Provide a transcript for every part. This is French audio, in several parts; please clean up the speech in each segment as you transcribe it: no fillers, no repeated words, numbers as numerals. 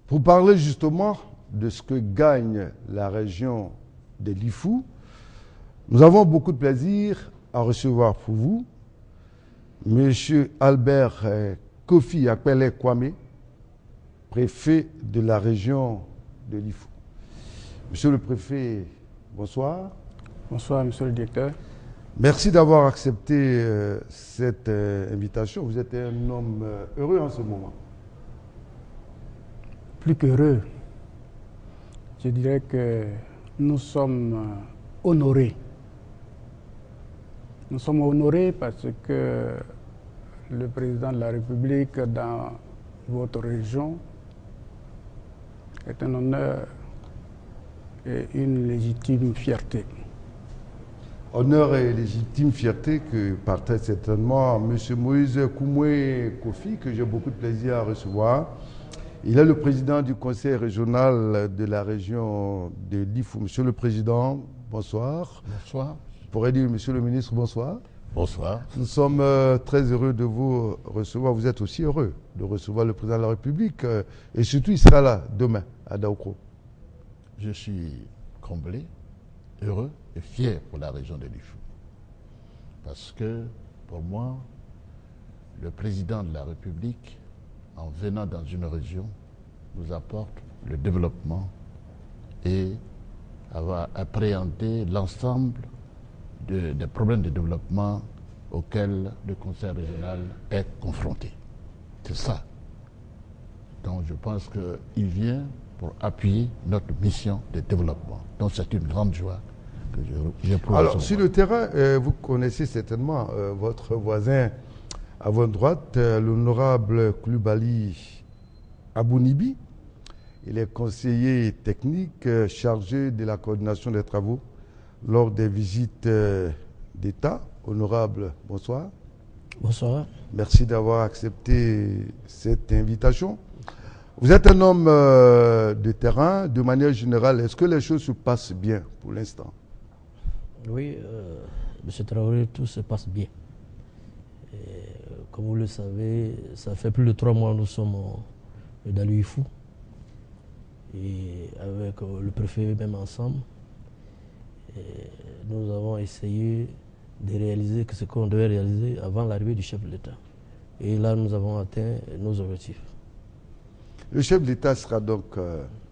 Pour parler justement de ce que gagne la région de l'IFU, nous avons beaucoup de plaisir à recevoir pour vous M. Albert Kofi Akpele Kwame, préfet de la région de l'IFU. Monsieur le préfet, bonsoir. Bonsoir, monsieur le directeur. Merci d'avoir accepté cette invitation. Vous êtes un homme heureux en ce moment. Plus qu'heureux, je dirais que nous sommes honorés. Nous sommes honorés parce que le président de la République dans votre région est un honneur et une légitime fierté. Honneur et légitime fierté que partage certainement M. Moïse Koumoué Kofi, que j'ai beaucoup de plaisir à recevoir. Il est le président du conseil régional de la région de l'IFU. Monsieur le président, bonsoir. Bonsoir. Je pourrais dire monsieur le ministre, bonsoir. Bonsoir. Nous sommes très heureux de vous recevoir. Vous êtes aussi heureux de recevoir le président de la République. Et surtout, il sera là demain à Daoukro. Je suis comblé, heureux et fier pour la région de l'IFU. Parce que, pour moi, le président de la République, en venant dans une région, nous apporte le développement et avoir appréhendé l'ensemble des problèmes de développement auxquels le conseil régional est confronté. C'est ça. Donc je pense qu'il vient pour appuyer notre mission de développement. Donc c'est une grande joie que j'éprouve. Alors sur le terrain, vous connaissez certainement votre voisin à votre droite, l'honorable Koulibaly Abounibi. Il est conseiller technique chargé de la coordination des travaux lors des visites d'État. Honorable, bonsoir. Bonsoir. Merci d'avoir accepté cette invitation. Vous êtes un homme de terrain. De manière générale, est-ce que les choses se passent bien pour l'instant? Oui, M. Traoré, tout se passe bien. Comme vous le savez, ça fait plus de 3 mois que nous sommes dans l'IFU. Et avec le préfet même ensemble, nous avons essayé de réaliser ce qu'on devait réaliser avant l'arrivée du chef de l'État. Et là, nous avons atteint nos objectifs. Le chef de l'État sera donc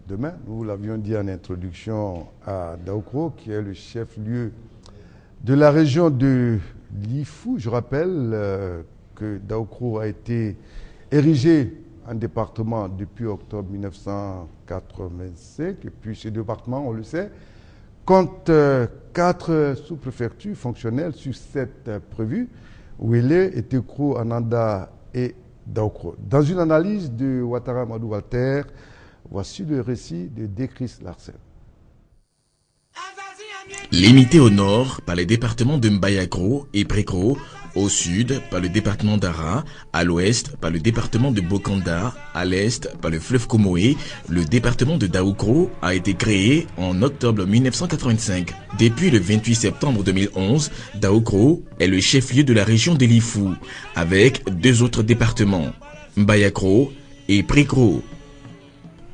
demain. Nous l'avions dit en introduction à Daoukro, qui est le chef-lieu de la région de l'IFU. Je rappelle que Daoukro a été érigé en département depuis octobre 1985. Et puis ce département, on le sait, compte 4 sous-préfectures fonctionnelles sur 7 prévues, Ouélé, Etekro, Ananda et Daoukro. Dans une analyse de Ouattara Amadou Walter, voici le récit de Décris Larsen. Limité au nord par les départements de Mbayakro et Prékro, au sud par le département d'Ara, à l'ouest par le département de Bokanda, à l'est par le fleuve Komoé, le département de Daoukro a été créé en octobre 1985. Depuis le 28 septembre 2011, Daoukro est le chef-lieu de la région de l'IFU, avec 2 autres départements, Mbayakro et Prékro.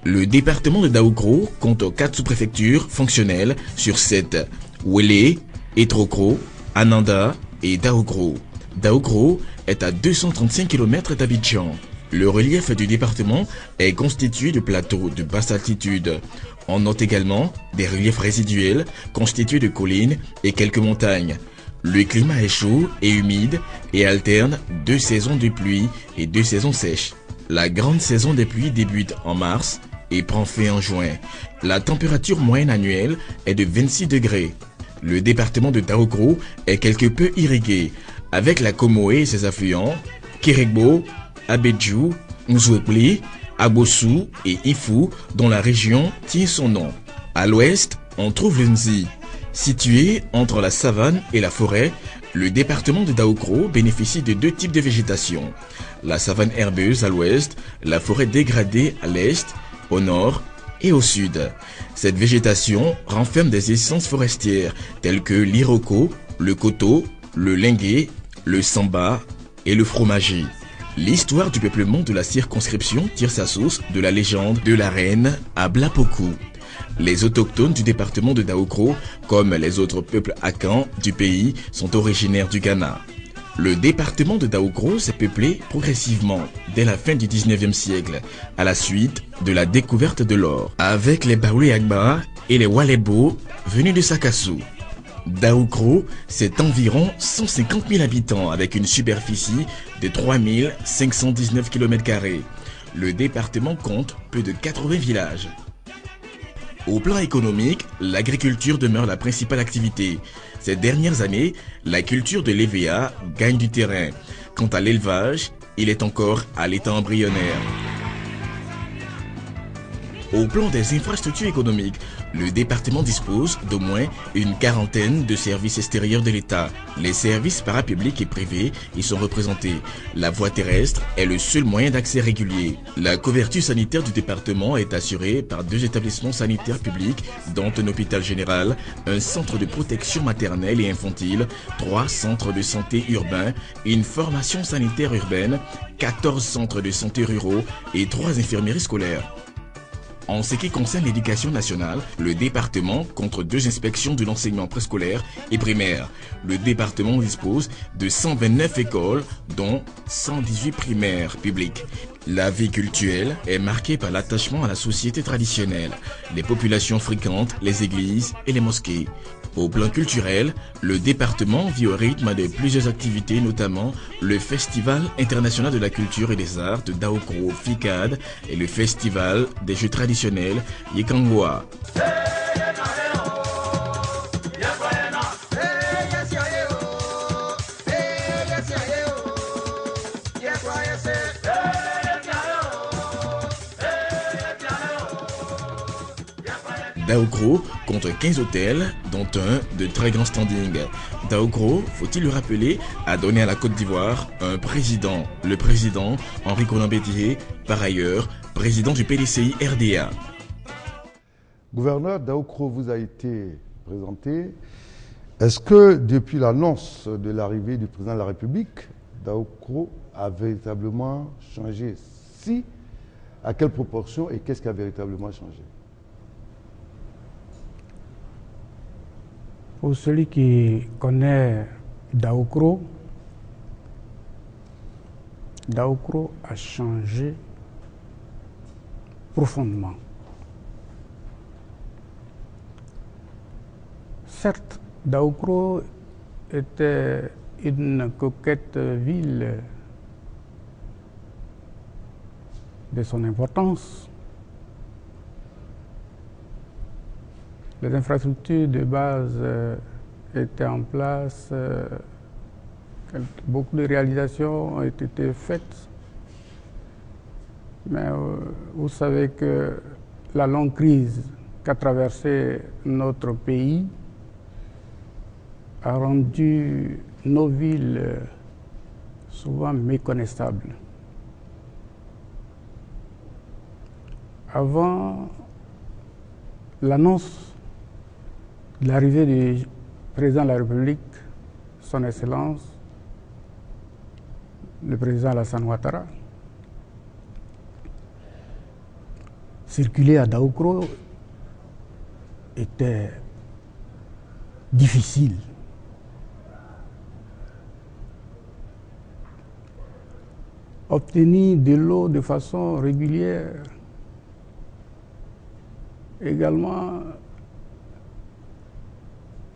Le département de Daoukro compte 4 sous-préfectures fonctionnelles sur 7, Ouélé, Etrokro, Ananda et Daoukro. Daoukro est à 235 km d'Abidjan. Le relief du département est constitué de plateaux de basse altitude. On note également des reliefs résiduels constitués de collines et quelques montagnes. Le climat est chaud et humide et alterne 2 saisons de pluie et 2 saisons sèches. La grande saison des pluies débute en mars et prend fin en juin. La température moyenne annuelle est de 26 degrés. Le département de Daoukro est quelque peu irrigué, avec la Komoé et ses affluents, Kérékbo, Abedjou, Mzouekli, Abossou et Ifou, dont la région tient son nom. À l'ouest, on trouve le Nzi. Situé entre la savane et la forêt, le département de Daoukro bénéficie de 2 types de végétation. La savane herbeuse à l'ouest, la forêt dégradée à l'est au nord et au sud. Cette végétation renferme des essences forestières telles que l'iroko, le koto, le lingué, le samba et le fromager. L'histoire du peuplement de la circonscription tire sa source de la légende de la reine Ablapoku. Les autochtones du département de Daoukro, comme les autres peuples Akans du pays, sont originaires du Ghana. Le département de Daoukro s'est peuplé progressivement dès la fin du 19e siècle, à la suite de la découverte de l'or, avec les Baoulé Agba et les Walebo venus de Sakassou. Daoukro, c'est environ 150 000 habitants avec une superficie de 3 519 km². Le département compte plus de 80 villages. Au plan économique, l'agriculture demeure la principale activité. Ces dernières années, la culture de l'EVA gagne du terrain. Quant à l'élevage, il est encore à l'état embryonnaire. Au plan des infrastructures économiques, le département dispose d'au moins une quarantaine de services extérieurs de l'État. Les services parapublics et privés y sont représentés. La voie terrestre est le seul moyen d'accès régulier. La couverture sanitaire du département est assurée par 2 établissements sanitaires publics, dont un hôpital général, un centre de protection maternelle et infantile, 3 centres de santé urbains, une formation sanitaire urbaine, 14 centres de santé ruraux et 3 infirmeries scolaires. En ce qui concerne l'éducation nationale, le département compte 2 inspections de l'enseignement préscolaire et primaire. Le département dispose de 129 écoles, dont 118 primaires publiques. La vie culturelle est marquée par l'attachement à la société traditionnelle. Les populations fréquentent les églises et les mosquées. Au plan culturel, le département vit au rythme de plusieurs activités, notamment le Festival international de la culture et des arts de Daoukro FICAD et le Festival des jeux traditionnels Yekangwa. Daoukro compte 15 hôtels, dont un de très grand standing. Daoukro, faut-il le rappeler, a donné à la Côte d'Ivoire un président, le président Henri Konan Bédié, par ailleurs président du PDCI RDA. Gouverneur, Daoukro vous a été présenté. Est-ce que depuis l'annonce de l'arrivée du président de la République, Daoukro a véritablement changé? Si, à quelle proportion et qu'est-ce qui a véritablement changé? Pour celui qui connaît Daoukro, Daoukro a changé profondément. Certes, Daoukro était une coquette ville de son importance. Les infrastructures de base étaient en place, beaucoup de réalisations ont été faites, mais vous savez que la longue crise qu'a traversée notre pays a rendu nos villes souvent méconnaissables. Avant l'annonce de l'arrivée du président de la République, son Excellence, le président Alassane Ouattara, circuler à Daoukro était difficile. Obtenir de l'eau de façon régulière, également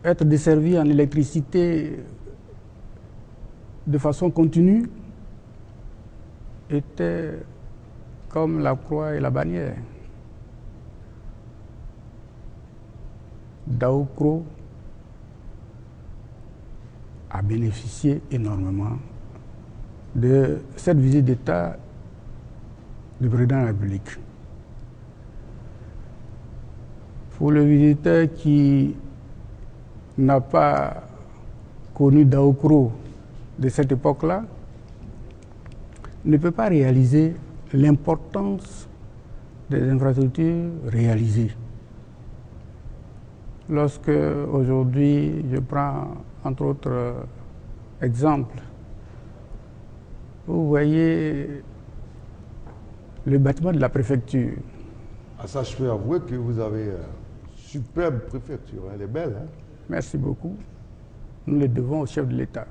être desservi en électricité de façon continue était comme la croix et la bannière. Daoukro a bénéficié énormément de cette visite d'État du président de la République. Pour le visiteur qui n'a pas connu Daoukro de cette époque-là, ne peut pas réaliser l'importance des infrastructures réalisées. Lorsque aujourd'hui, je prends entre autres exemples, vous voyez le bâtiment de la préfecture. Ah, ça, je peux avouer que vous avez une superbe préfecture, elle est belle. Hein? Merci beaucoup. Nous le devons au chef de l'État.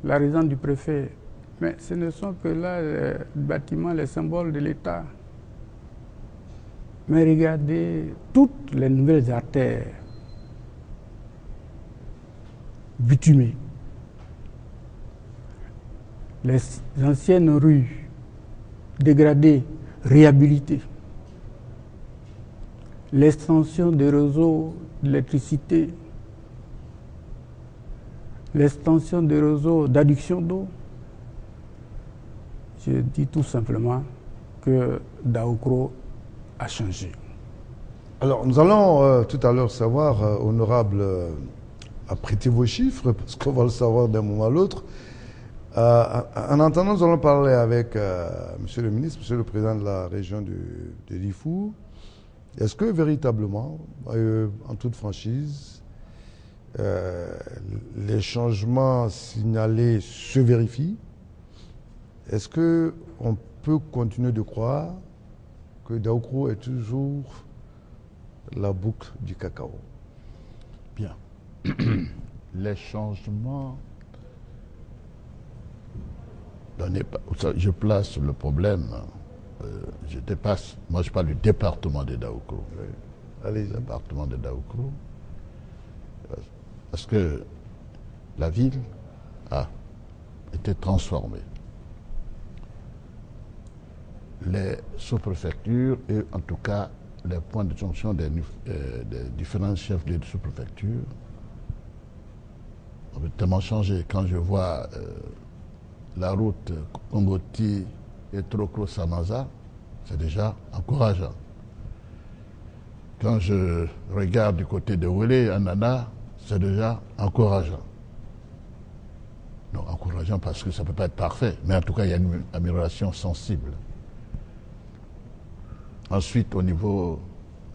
La résidence du préfet, mais ce ne sont que là les bâtiments, les symboles de l'État. Mais regardez toutes les nouvelles artères bitumées, les anciennes rues dégradées, réhabilitées, l'extension des réseaux d'électricité, l'extension des réseaux d'adduction d'eau. Je dis tout simplement que Daoukro a changé. Alors, nous allons tout à l'heure savoir, honorable, à prêter vos chiffres, parce qu'on va le savoir d'un moment à l'autre. En attendant, nous allons parler avec Monsieur le ministre, Monsieur le président de la région de Lifou. Est-ce que véritablement, en toute franchise, les changements signalés se vérifient? Est-ce qu'on peut continuer de croire que Daoukro est toujours la boucle du cacao? Bien. Les changements... Je place le problème, je dépasse, moi je parle du département de Daoukro. Oui. Allez-y. Le département de Daoukro. Parce que la ville a été transformée. Les sous-préfectures et en tout cas les points de jonction des différents chefs de sous-préfecture ont tellement changé. Quand je vois la route Kongoti et Trokro-Samaza, c'est déjà encourageant. Quand je regarde du côté de Wele, Anana, c'est déjà encourageant. Non, encourageant parce que ça ne peut pas être parfait, mais en tout cas, il y a une amélioration sensible. Ensuite, au niveau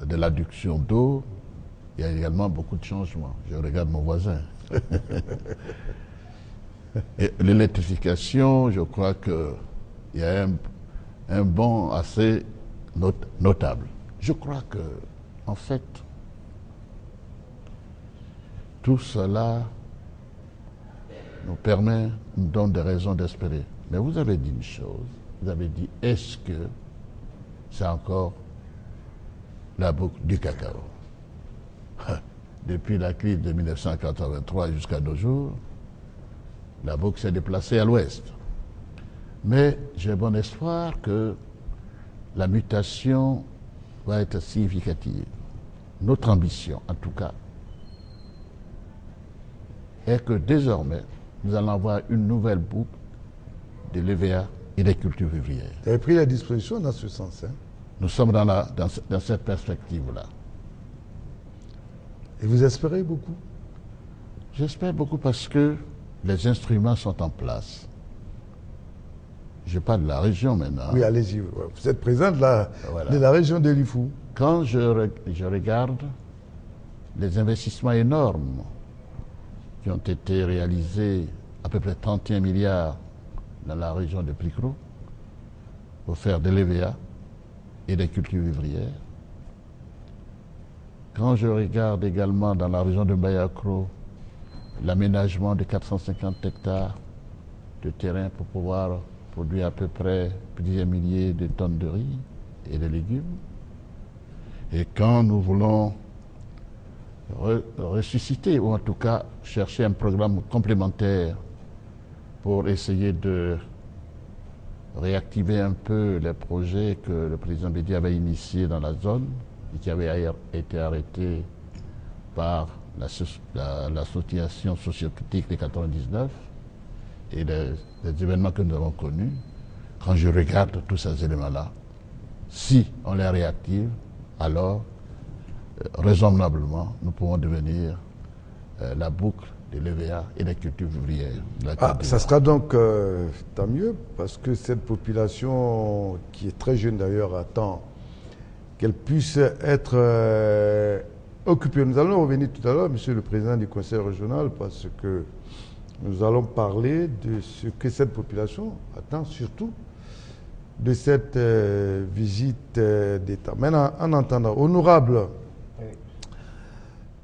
de l'adduction d'eau, il y a également beaucoup de changements. Je regarde mon voisin. Et l'électrification, je crois qu'il y a un bond assez notable. Je crois que, en fait, tout cela nous donne des raisons d'espérer. Mais vous avez dit une chose, vous avez dit, est-ce que c'est encore la boucle du cacao? Depuis la crise de 1983 jusqu'à nos jours, la boucle s'est déplacée à l'ouest. Mais j'ai bon espoir que la mutation va être significative. Notre ambition, en tout cas, est que désormais, nous allons avoir une nouvelle boucle de l'EVA et des cultures vivrières. Vous avez pris la disposition dans ce sens, hein? Nous sommes dans cette perspective-là. Et vous espérez beaucoup? J'espère beaucoup parce que les instruments sont en place. Je parle de la région maintenant. Oui, allez-y. Vous êtes président de la région de Lifou. Quand je regarde les investissements énormes qui ont été réalisés, à peu près 31 milliards dans la région de Plicro, pour faire de l'EVA et des cultures vivrières. Quand je regarde également dans la région de Mbayakro, l'aménagement de 450 hectares de terrain pour pouvoir produire à peu près plusieurs milliers de tonnes de riz et de légumes. Et quand nous voulons ressusciter, ou en tout cas chercher un programme complémentaire pour essayer de réactiver un peu les projets que le président Bédi avait initiés dans la zone et qui avaient été arrêtés par l'association sociocritique de 1999 et les événements que nous avons connus. Quand je regarde tous ces éléments-là, si on les réactive, alors raisonnablement, nous pouvons devenir la boucle de l'EVA et des cultures ouvrières de la Côte Ah, d'Ivoire. ça sera donc tant mieux, parce que cette population, qui est très jeune d'ailleurs, attend qu'elle puisse être occupée. Nous allons revenir tout à l'heure, Monsieur le Président du Conseil régional, parce que nous allons parler de ce que cette population attend surtout de cette visite d'État. Maintenant, en entendant, honorable,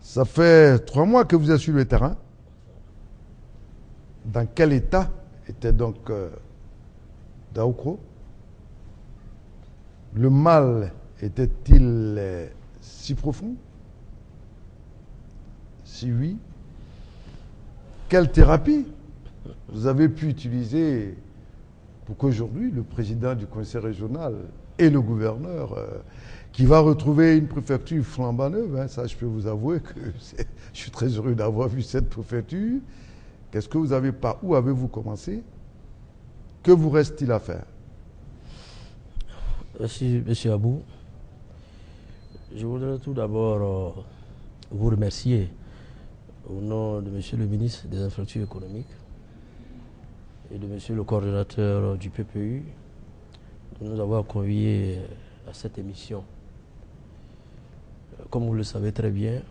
ça fait 3 mois que vous êtes sur le terrain. Dans quel état était donc Daoukro? Le mal était-il si profond? Si oui, quelle thérapie vous avez pu utiliser pour qu'aujourd'hui le président du conseil régional et le gouverneur, qui va retrouver une préfecture flambant neuve, hein, ça je peux vous avouer que je suis très heureux d'avoir vu cette préfecture. Qu'est-ce que vous avez pas? Où avez-vous commencé? Que vous reste-t-il à faire? Merci, M. Abou. Je voudrais tout d'abord vous remercier au nom de M. le ministre des Infrastructures économiques et de M. le coordonnateur du PPU de nous avoir conviés à cette émission. Comme vous le savez très bien,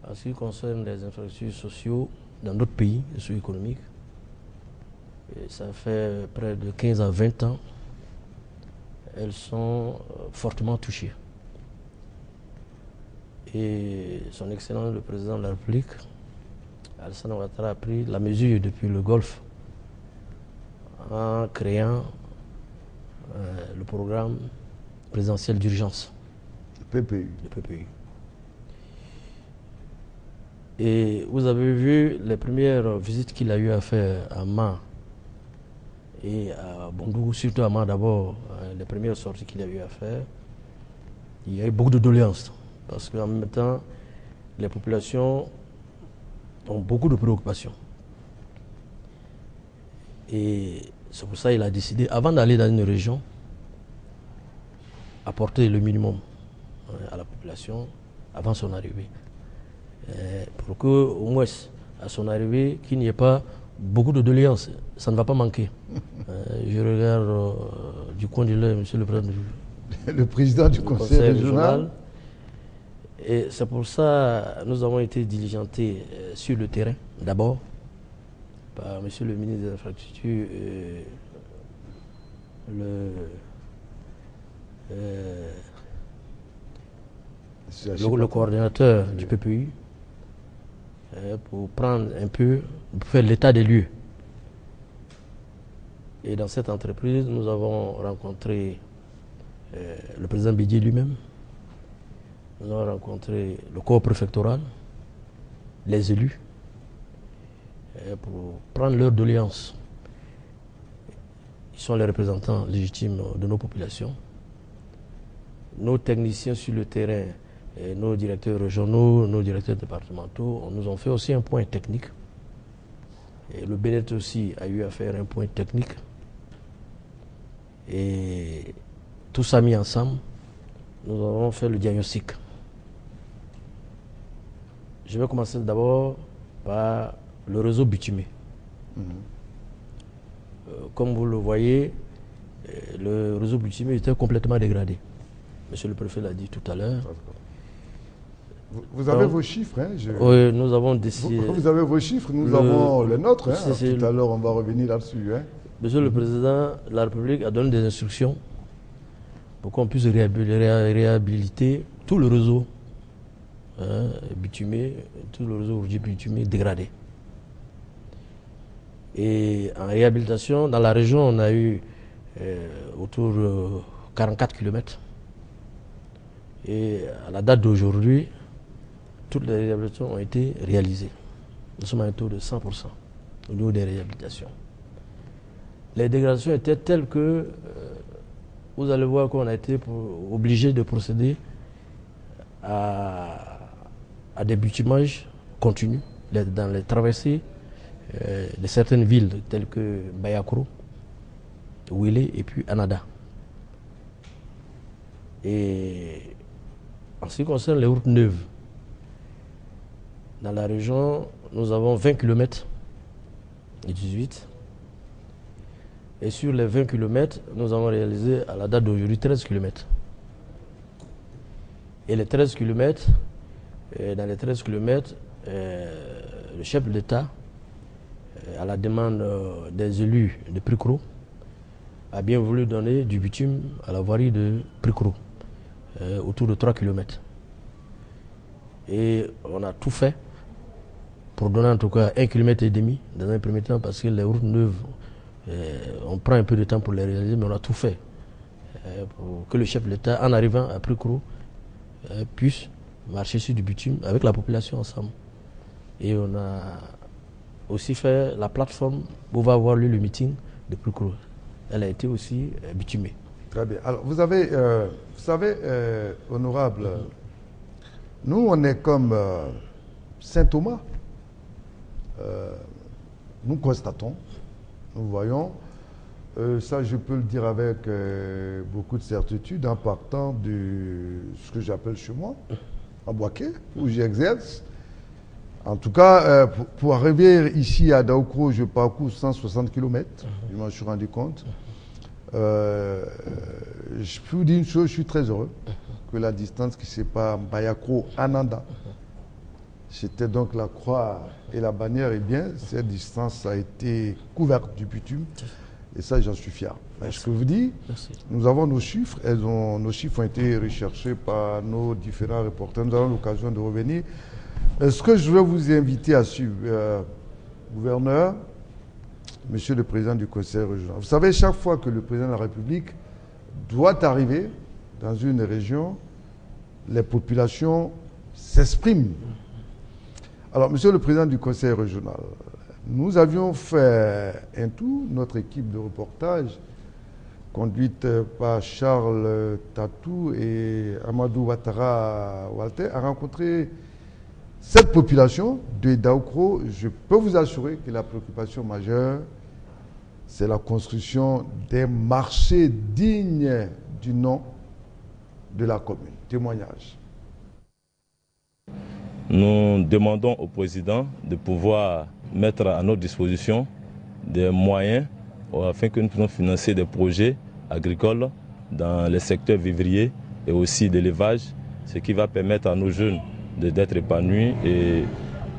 en ce qui concerne les infrastructures sociaux dans notre pays, les socio-économiques, ça fait près de 15 à 20 ans, elles sont fortement touchées. Et son Excellence le Président de la République, Alassane Ouattara, a pris la mesure depuis le Golfe en créant le programme présidentiel d'urgence, le PPU. le PPU. Et vous avez vu les premières visites qu'il a eu à faire à Ma et à Bondougou, surtout à Ma d'abord, les premières sorties qu'il a eu à faire. Il y a eu beaucoup de doléances parce qu'en même temps, les populations ont beaucoup de préoccupations. Et c'est pour ça qu'il a décidé, avant d'aller dans une région, apporter le minimum à la population avant son arrivée. Pour que, au moins, à son arrivée, qu'il n'y ait pas beaucoup de doléances. Ça ne va pas manquer. Je regarde du coin de l'œil, Monsieur le Président le président du conseil régional. Et c'est pour ça que nous avons été diligentés sur le terrain, d'abord, par Monsieur le ministre des Infrastructures, le coordinateur du PPU, pour prendre un peu, pour faire l'état des lieux. Et dans cette entreprise, nous avons rencontré le président Bédié lui-même, nous avons rencontré le corps préfectoral, les élus, pour prendre leur doléance. Ils sont les représentants légitimes de nos populations. Nos techniciens sur le terrain, nos directeurs régionaux, nos directeurs départementaux, nous ont fait aussi un point technique. Et le Bénet aussi a eu à faire un point technique. Et tout ça mis ensemble, nous avons fait le diagnostic. Je vais commencer d'abord par le réseau bitumé. Comme vous le voyez, le réseau bitumé était complètement dégradé. Monsieur le préfet l'a dit tout à l'heure. Vous avez vos chiffres, hein? Oui, nous avons décidé. Vous avez vos chiffres, nous avons les nôtres. Hein? Tout à l'heure, on va revenir là-dessus. Hein? Monsieur le Président de la République a donné des instructions pour qu'on puisse réhabiliter tout le réseau bitumé, tout le réseau bitumé dégradé. Et en réhabilitation, dans la région, on a eu autour de 44 km. Et à la date d'aujourd'hui, toutes les réhabilitations ont été réalisées. Nous sommes à un taux de 100% au niveau des réhabilitations. Les dégradations étaient telles que vous allez voir qu'on a été obligé de procéder à des bitumages continus dans les traversées de certaines villes telles que Bayakro, Ouélé et puis Anada. Et en ce qui concerne les routes neuves, Dans la région, nous avons 20 km et 18. Et sur les 20 km, nous avons réalisé à la date d'aujourd'hui 13 km. Et les 13 km, dans les 13 km, le chef de l'État, à la demande des élus de Pricro, a bien voulu donner du bitume à la voirie de Pricro, autour de 3 km. Et on a tout fait pour donner en tout cas 1,5 km dans un premier temps, parce que les routes neuves, on prend un peu de temps pour les réaliser, mais on a tout fait pour que le chef de l'État, en arrivant à Pricro, puisse marcher sur du bitume avec la population ensemble. Et on a aussi fait la plateforme où va avoir lieu le meeting de Pricro. Elle a été aussi bitumée. Très bien. Alors, vous savez, honorable, nous, on est comme Saint Thomas. Nous constatons, nous voyons, ça je peux le dire avec beaucoup de certitude, en partant de ce que j'appelle chez moi, à Boaké, où j'exerce. En tout cas, pour arriver ici à Daoukro, je parcours 160 km, je m'en suis rendu compte. Je peux vous dire une chose, je suis très heureux que la distance qui sépare Mbayakro-Ananda, c'était donc la croix et la bannière, et bien, cette distance a été couverte du bitume. Et ça, j'en suis fier. Je peux vous dire, nous avons nos chiffres. Nos chiffres ont été recherchés par nos différents reporters. Nous avons l'occasion de revenir. Ce que je veux vous inviter à suivre, gouverneur, monsieur le président du conseil régional. Vous savez, chaque fois que le président de la République doit arriver dans une région, les populations s'expriment. Alors, monsieur le président du conseil régional, nous avions fait un tour, notre équipe de reportage, conduite par Charles Tatou et Amadou Ouattara Walter, a rencontré cette population de Daoukro. Je peux vous assurer que la préoccupation majeure, c'est la construction des marchés dignes du nom de la commune. Témoignage. Nous demandons au président de pouvoir mettre à notre disposition des moyens afin que nous puissions financer des projets agricoles dans les secteurs vivriers et aussi d'élevage, ce qui va permettre à nos jeunes d'être épanouis et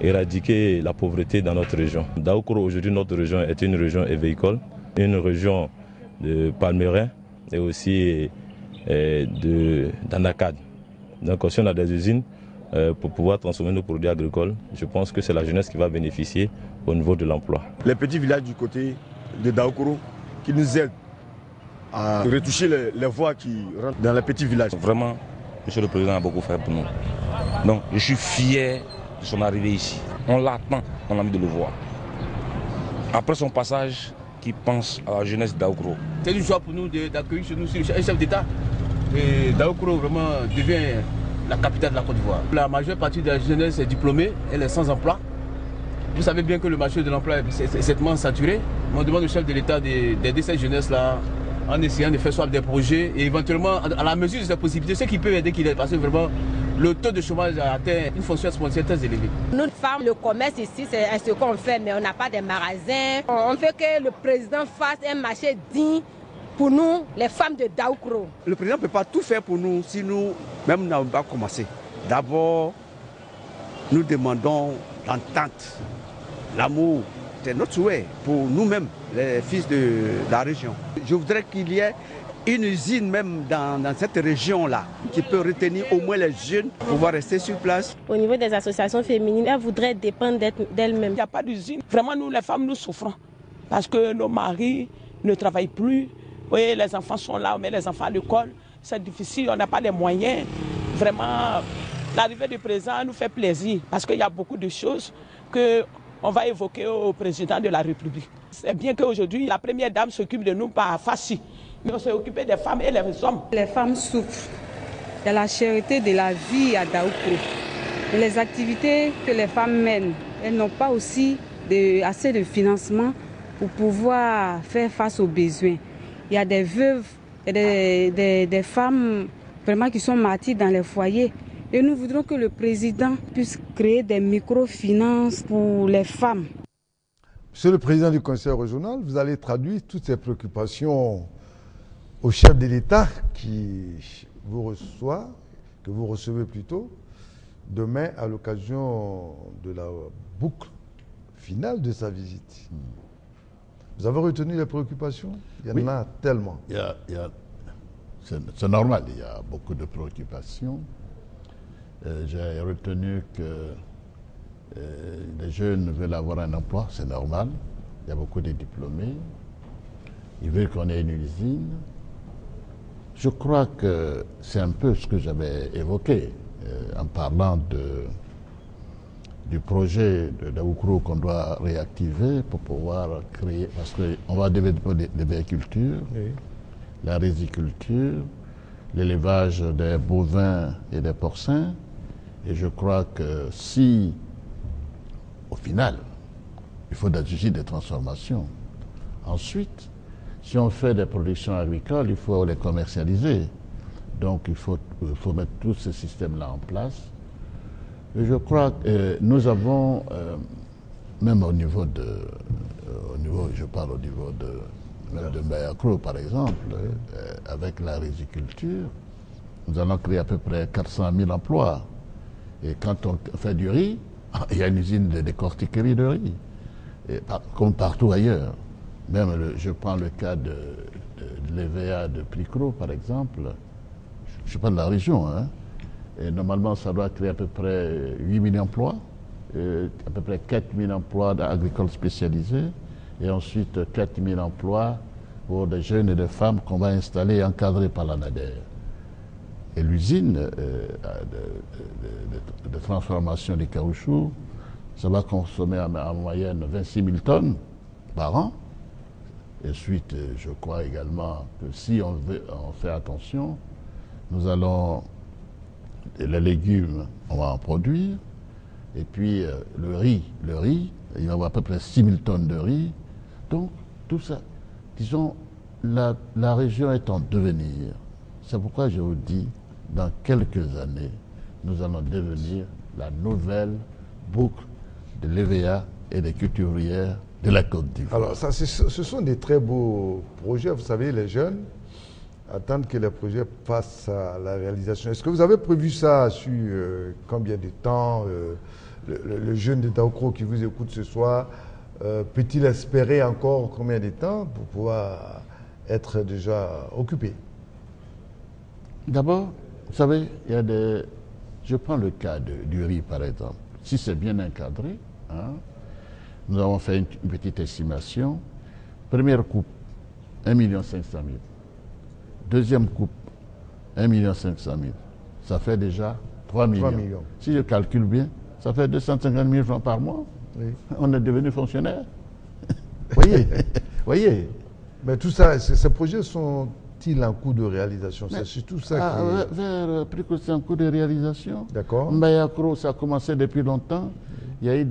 éradiquer la pauvreté dans notre région. Daoukro, aujourd'hui, notre région est une région évéicole, une région de palmerains et aussi d'anacades. Donc si on a des usines pour pouvoir transformer nos produits agricoles, je pense que c'est la jeunesse qui va bénéficier au niveau de l'emploi. Les petits villages du côté de Daoukro qui nous aident à retoucher les voies qui rentrent dans les petits villages. Vraiment, monsieur le président a beaucoup fait pour nous. Donc je suis fier de son arrivée ici. On l'attend, on a envie de le voir. Après son passage, qui pense à la jeunesse d'Daoukro. C'est une joie pour nous d'accueillir chez nous un chef d'État. Et Daoukro vraiment devient la capitale de la Côte d'Ivoire. La majeure partie de la jeunesse est diplômée, elle est sans emploi. Vous savez bien que le marché de l'emploi est extrêmement saturé. On demande au chef de l'État d'aider cette jeunesse-là en essayant de faire soit des projets et éventuellement, à la mesure de ses possibilités, ce qui peut aider qu'il est, parce que vraiment, le taux de chômage a atteint une fonction exponentielle très élevée. Nous, femmes, le commerce ici, c'est ce qu'on fait, mais on n'a pas de magasins. On veut que le président fasse un marché digne pour nous, les femmes de Daoukro. Le président ne peut pas tout faire pour nous si nous-mêmes n'avons pas commencé. D'abord, nous demandons l'entente, l'amour. C'est notre souhait pour nous-mêmes, les fils de la région. Je voudrais qu'il y ait une usine même dans cette région-là qui peut retenir au moins les jeunes pour pouvoir rester sur place. Au niveau des associations féminines, elles voudraient dépendre d'elles-mêmes. Il n'y a pas d'usine. Vraiment, nous, les femmes, nous souffrons parce que nos maris ne travaillent plus. Oui, les enfants sont là, on met les enfants à l'école. C'est difficile, on n'a pas les moyens. Vraiment, l'arrivée du président nous fait plaisir parce qu'il y a beaucoup de choses qu'on va évoquer au président de la République. C'est bien qu'aujourd'hui, la première dame s'occupe de nous par facile. Mais on s'est occupé des femmes et des hommes. Les femmes souffrent de la cherté de la vie à Daoukro. Les activités que les femmes mènent, elles n'ont pas aussi assez de financement pour pouvoir faire face aux besoins. Il y a des veuves et des femmes vraiment qui sont martyres dans les foyers Et nous voudrons que le président puisse créer des microfinances pour les femmes. Monsieur le président du conseil régional, vous allez traduire toutes ces préoccupations au chef de l'État qui vous reçoit, que vous recevez plutôt, demain à l'occasion de la boucle finale de sa visite. Vous avez retenu les préoccupations? Il y en a tellement. C'est normal, il y a beaucoup de préoccupations. J'ai retenu que les jeunes veulent avoir un emploi, c'est normal. Il y a beaucoup de diplômés. Ils veulent qu'on ait une usine. Je crois que c'est un peu ce que j'avais évoqué en parlant du projet de Daoukro qu'on doit réactiver pour pouvoir créer, parce qu'on va développer des véhicultures, la riziculture, l'élevage des bovins et des porcins. Et je crois que si, au final, il faut des de transformation. Ensuite, si on fait des productions agricoles, il faut les commercialiser. Donc il faut mettre tout ce système-là en place. Et je crois que nous avons, même je parle au niveau de Mbayakro par exemple, avec la riziculture, nous allons créer à peu près 400 000 emplois. Et quand on fait du riz, il y a une usine de décortiquerie de riz, comme partout ailleurs. Même, je prends le cas de l'EVA de Plicro, par exemple. Je ne suis pas de la région, hein. Et normalement, ça doit créer à peu près 8 000 emplois, à peu près 4 000 emplois agricoles spécialisés, et ensuite 4 000 emplois pour des jeunes et des femmes qu'on va installer et encadrer par la NADER. Et l'usine de transformation des caoutchoucs, ça va consommer en moyenne 26 000 tonnes par an. Et ensuite, je crois également que si on fait attention, nous allons, les légumes, on va en produire. Et puis le riz, il va y avoir à peu près 6 000 tonnes de riz. Donc, tout ça, disons, la région est en devenir. C'est pourquoi je vous dis, dans quelques années, nous allons devenir la nouvelle boucle de l'EVA et des culturières de la Côte d'Ivoire. Alors, ça, ce sont des très beaux projets. Vous savez, les jeunes attendent que les projets passent à la réalisation. Est-ce que vous avez prévu ça sur combien de temps? Le jeune de Daoukro qui vous écoute ce soir, peut-il espérer encore combien de temps pour pouvoir être déjà occupé? D'abord, vous savez, je prends le cas du riz, par exemple. Si c'est bien encadré, hein, nous avons fait une petite estimation. Première coupe, 1 500 000. Deuxième coupe, 1 500 000. Ça fait déjà 3 millions. Si je calcule bien, ça fait 250 000 francs par mois. Oui. On est devenu fonctionnaire. Voyez. Mais tout ça, ces projets sont-ils en cours de réalisation? C'est surtout ça qui est... c'est en cours de réalisation. D'accord. Mbayakro, ça a commencé depuis longtemps. Il y a eu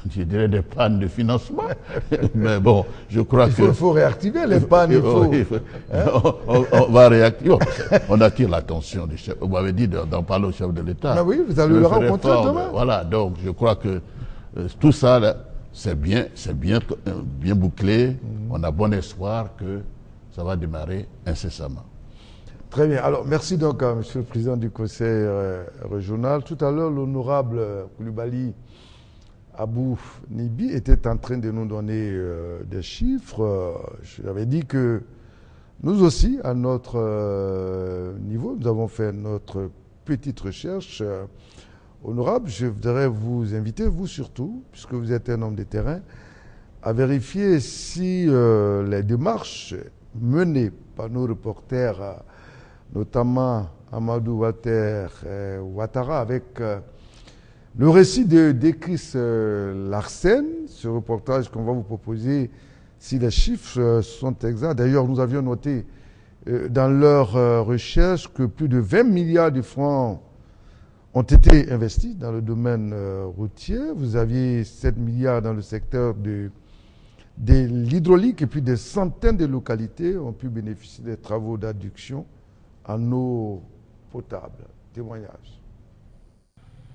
je dirais des pannes de financement. Mais bon, je crois il faut réactiver les pannes. On va réactiver. On attire l'attention du chef. Vous m'avez dit d'en parler au chef de l'État. Ah oui, vous allez le rencontrer demain. Voilà, donc je crois que tout ça, c'est bien bouclé. On a bon espoir que ça va démarrer incessamment. Très bien. Alors, merci donc à Monsieur le Président du Conseil régional. Tout à l'heure, l'honorable Koulibaly Abou Nibi était en train de nous donner des chiffres. J'avais dit que nous aussi, à notre niveau, nous avons fait notre petite recherche. Honorable, je voudrais vous inviter, vous surtout, puisque vous êtes un homme de terrain, à vérifier si les démarches menées par nos reporters, notamment Amadou Walter Ouattara, avec le récit d'Ekris Larsen, ce reportage qu'on va vous proposer, si les chiffres sont exacts. D'ailleurs, nous avions noté dans leur recherche que plus de 20 milliards de francs ont été investis dans le domaine routier. Vous aviez 7 milliards dans le secteur de l'hydraulique et puis des centaines de localités ont pu bénéficier des travaux d'adduction en eau potable. Témoignage.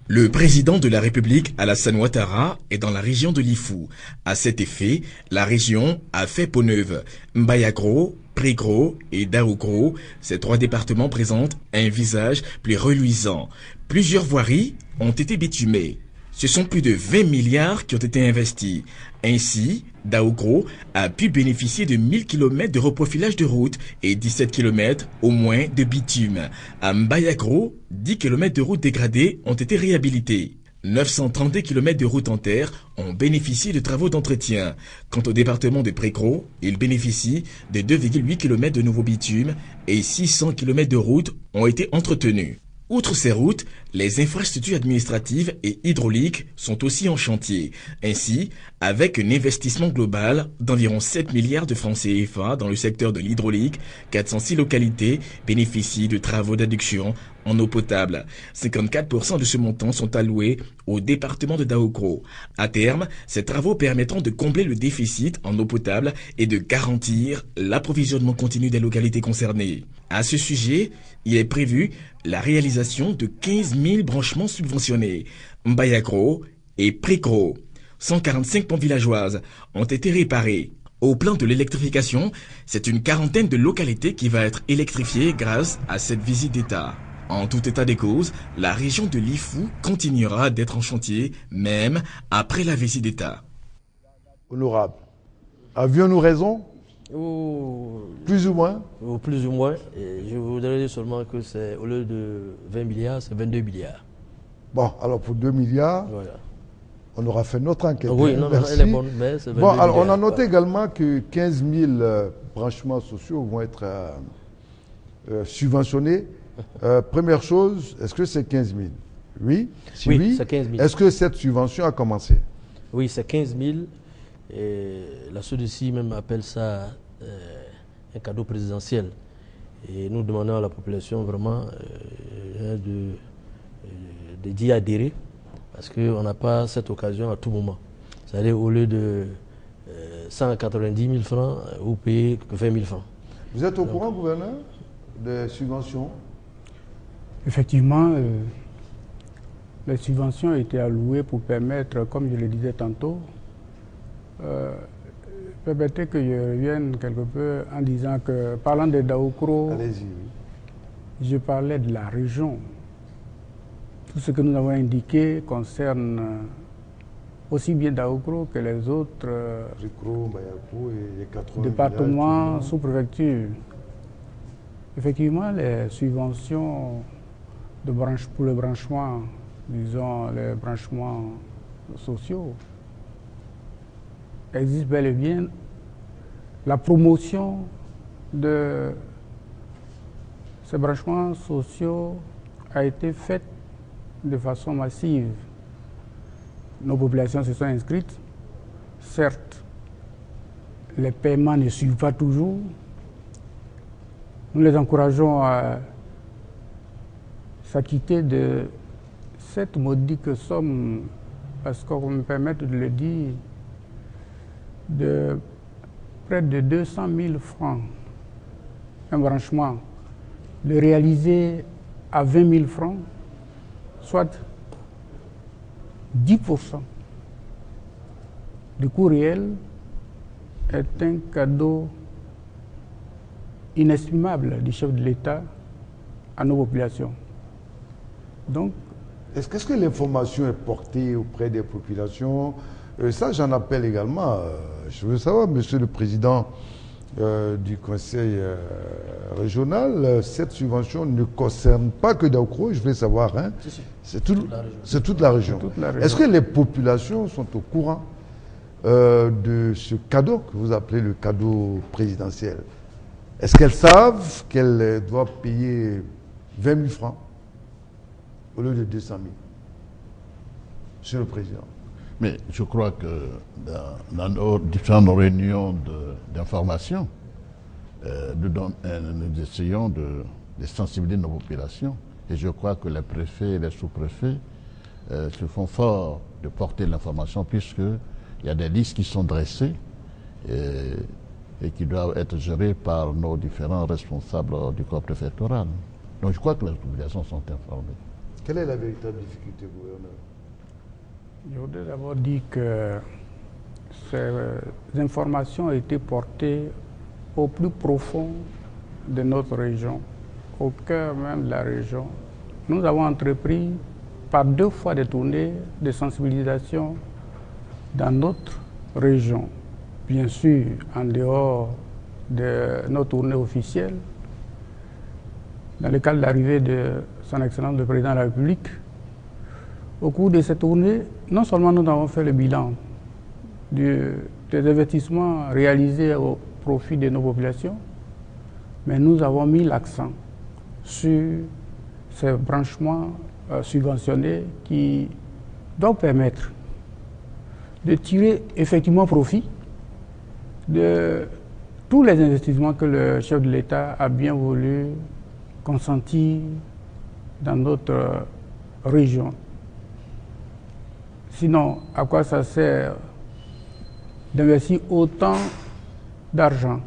Le président de la République, Alassane Ouattara, est dans la région de l'Ifou. À cet effet, la région a fait peau neuve. Mbayagro, Prégro et Daougro, ces 3 départements présentent un visage plus reluisant. Plusieurs voiries ont été bitumées. Ce sont plus de 20 milliards qui ont été investis. Ainsi, Daougro a pu bénéficier de 1000 km de reprofilage de route et 17 km au moins de bitume. À Mbayagro, 10 km de routes dégradées ont été réhabilités. 932 km de routes en terre ont bénéficié de travaux d'entretien. Quant au département de Prégro, il bénéficie de 2,8 km de nouveaux bitumes et 600 km de routes ont été entretenues. Outre ces routes, les infrastructures administratives et hydrauliques sont aussi en chantier. Ainsi, avec un investissement global d'environ 7 milliards de francs CFA dans le secteur de l'hydraulique, 406 localités bénéficient de travaux d'adduction en eau potable. 54% de ce montant sont alloués au département de Daougro. À terme, ces travaux permettront de combler le déficit en eau potable et de garantir l'approvisionnement continu des localités concernées. À ce sujet, il est prévu la réalisation de 15 000 branchements subventionnés. Mbayagro et Prégro, 145 pompes villageoises ont été réparées. Au plan de l'électrification, c'est une quarantaine de localités qui va être électrifiée grâce à cette visite d'État. En tout état des causes, la région de l'Ifou continuera d'être en chantier, même après la visite d'État. Honorable, avions-nous raison? Plus ou moins? Plus ou moins. Et je voudrais dire seulement que c'est au lieu de 20 milliards, c'est 22 milliards. Bon, alors pour 2 milliards, voilà. On aura fait notre enquête. Oui, non, elle est bonne, mais c'est 22 bon, alors milliards. on a noté également que 15 000 branchements sociaux vont être subventionnés. Première chose, est-ce que c'est 15 000? Oui. Si oui, c'est 15 000. Est-ce que cette subvention a commencé? Oui, c'est 15 000. Et la SODECI même appelle ça un cadeau présidentiel. Et nous demandons à la population vraiment d'y adhérer, parce qu'on n'a pas cette occasion à tout moment. C'est-à-dire au lieu de 190 000 francs, vous payez que 20 000 francs. Vous êtes au courant, gouverneur, des subventions? Effectivement, les subventions ont été allouées pour permettre, comme je le disais tantôt, permettez que je revienne quelque peu en disant que, parlant de Daougro, je parlais de la région. Tout ce que nous avons indiqué concerne aussi bien Daougro que les autres départements sous préfecture. Effectivement, les subventions pour le branchement, disons les branchements sociaux, existe bel et bien. La promotion de ces branchements sociaux a été faite de façon massive. Nos populations se sont inscrites. Certes, les paiements ne suivent pas toujours. Nous les encourageons à s'acquitter de cette modique somme, parce qu'on me permet de le dire, de près de 200 000 francs, un branchement, le réaliser à 20 000 francs, soit 10% du coût réel, est un cadeau inestimable du chef de l'État à nos populations. Donc, est-ce que l'information est portée auprès des populations? Ça, j'en appelle également. Je veux savoir, Monsieur le Président du Conseil régional, cette subvention ne concerne pas que Daougro, je voulais savoir. Hein, c'est toute la région. Est-ce que les populations sont au courant de ce cadeau que vous appelez le cadeau présidentiel? Est-ce qu'elles savent qu'elles doivent payer 20 000 francs au lieu de 200 000? Monsieur le Président. Mais je crois que dans nos différentes réunions d'information, nous essayons de sensibiliser nos populations. Et je crois que les préfets et les sous-préfets se font fort de porter l'information, puisqu'il y a des listes qui sont dressées et qui doivent être gérés par nos différents responsables du corps préfectoral. Donc je crois que les populations sont informées. Quelle est la véritable difficulté, gouverneur? Je voudrais d'abord dire que ces informations ont été portées au plus profond de notre région, au cœur même de la région. Nous avons entrepris par 2 fois des tournées de sensibilisation dans notre région. Bien sûr, en dehors de nos tournées officielles, dans le cadre de l'arrivée de son Excellence le Président de la République. Au cours de cette tournée, non seulement nous avons fait le bilan des investissements réalisés au profit de nos populations, mais nous avons mis l'accent sur ces branchements subventionnés qui doivent permettre de tirer effectivement profit de tous les investissements que le chef de l'État a bien voulu consentir dans notre région. Sinon, à quoi ça sert d'investir autant d'argent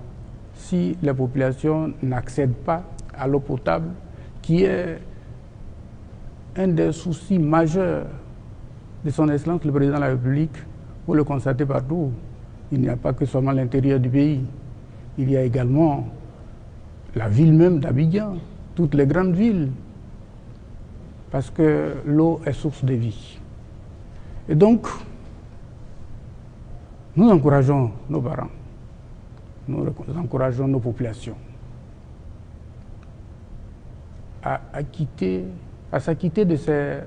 si les populations n'accèdent pas à l'eau potable, qui est un des soucis majeurs de son Excellence le Président de la République? Vous le constatez partout. Il n'y a pas que seulement l'intérieur du pays. Il y a également la ville même d'Abidjan, toutes les grandes villes, parce que l'eau est source de vie. Et donc, nous encourageons nos parents, nous encourageons nos populations à s'acquitter de ces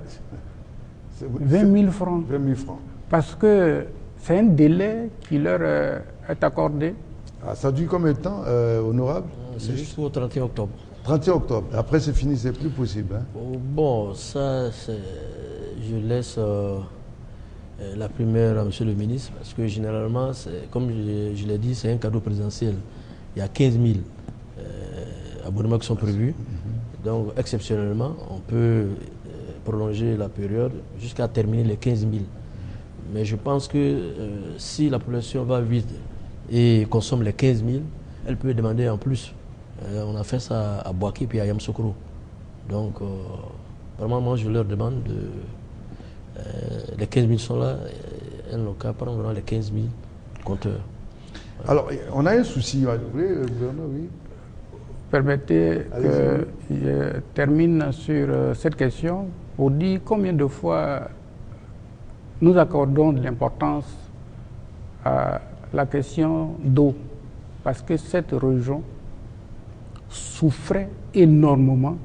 20 000 francs. 20 000 francs. Parce que c'est un délai qui leur est accordé. Ah, ça dure combien de temps, honorable? C'est jusqu'au 31 octobre. 31 octobre. Après, c'est fini, c'est plus possible. Hein? Bon, ça, je laisse la primeur à monsieur le ministre, parce que généralement, comme je l'ai dit, c'est un cadeau présidentiel. Il y a 15 000 abonnements qui sont prévus. Donc, exceptionnellement, on peut prolonger la période jusqu'à terminer les 15 000. Mais je pense que si la population va vite et consomme les 15 000, elle peut demander en plus. On a fait ça à Boaké puis à Yamsoukro. Donc, vraiment, moi, je leur demande les 15 000 sont là, un local prend vraiment les 15 000 compteurs. Ouais. Alors, on a un souci, vous voulez, gouverneur, oui. Permettez que je termine sur cette question pour dire combien de fois nous accordons de l'importance à la question d'eau, parce que cette région souffrait énormément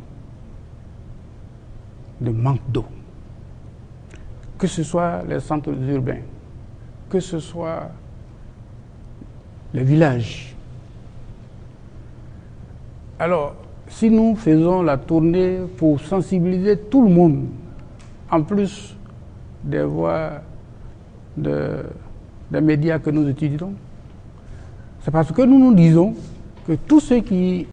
de manque d'eau. Que ce soit les centres urbains, que ce soit les villages. Alors, si nous faisons la tournée pour sensibiliser tout le monde, en plus des voix des médias que nous étudions, c'est parce que nous nous disons que tous ceux qui